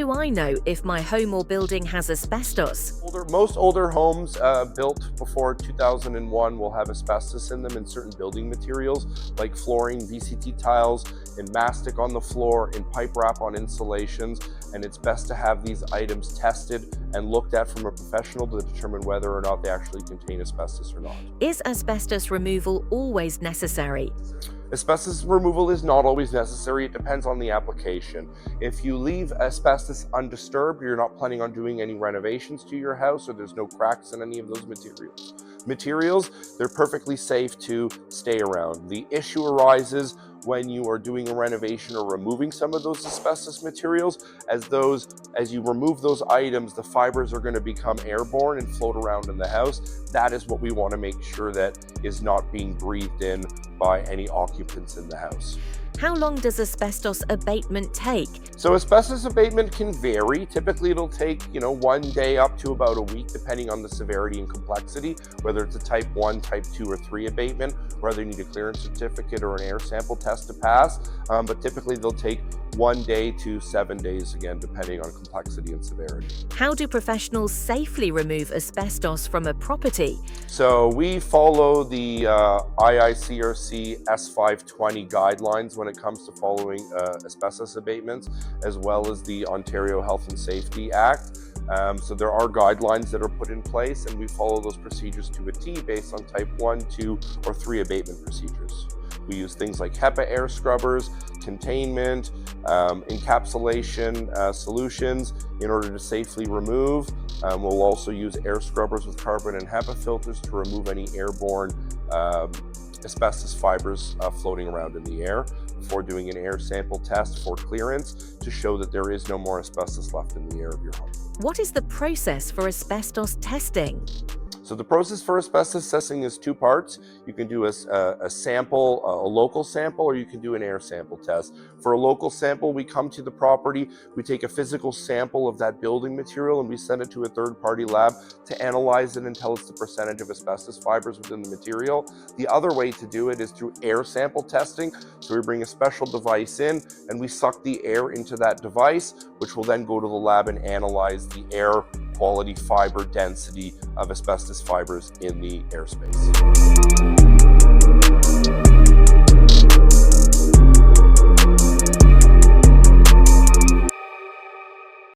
do I know if my home or building has asbestos? Most older homes built before 2001 will have asbestos in them in certain building materials like flooring, VCT tiles, and mastic on the floor, and pipe wrap on insulations. And it's best to have these items tested and looked at from a professional to determine whether or not they actually contain asbestos or not. Is asbestos removal always necessary? Asbestos removal is not always necessary. It depends on the application. If you leave asbestos undisturbed, you're not planning on doing any renovations to your house, or there's no cracks in any of those materials, they're perfectly safe to stay around. The issue arises when you are doing a renovation or removing some of those asbestos materials. As you remove those items, the fibers are going to become airborne and float around in the house. That is what we want to make sure that is not being breathed in by any occupants in the house. How long does asbestos abatement take? So asbestos abatement can vary. Typically it'll take, 1 day up to about a week, depending on the severity and complexity, whether it's a type 1, type 2, or 3 abatement, whether you need a clearance certificate or an air sample test to pass. But typically they'll take 1 day to 7 days, again, depending on complexity and severity. How do professionals safely remove asbestos from a property? So we follow the IICRC S520 guidelines when it comes to following asbestos abatements, as well as the Ontario Health and Safety Act. So there are guidelines that are put in place, and we follow those procedures to a T based on type 1, 2, or 3 abatement procedures. We use things like HEPA air scrubbers, containment, encapsulation solutions in order to safely remove. We'll also use air scrubbers with carbon and HEPA filters to remove any airborne asbestos fibers floating around in the air before doing an air sample test for clearance to show that there is no more asbestos left in the air of your home. What is the process for asbestos testing? So the process for asbestos testing is 2 parts. You can do a sample, a local sample, or you can do an air sample test. For a local sample, we come to the property, we take a physical sample of that building material, and we send it to a third-party lab to analyze it and tell us the percentage of asbestos fibers within the material. The other way to do it is through air sample testing. So we bring a special device in, and we suck the air into that device, which will then go to the lab and analyze the air quality, fiber density of asbestos fibers in the airspace.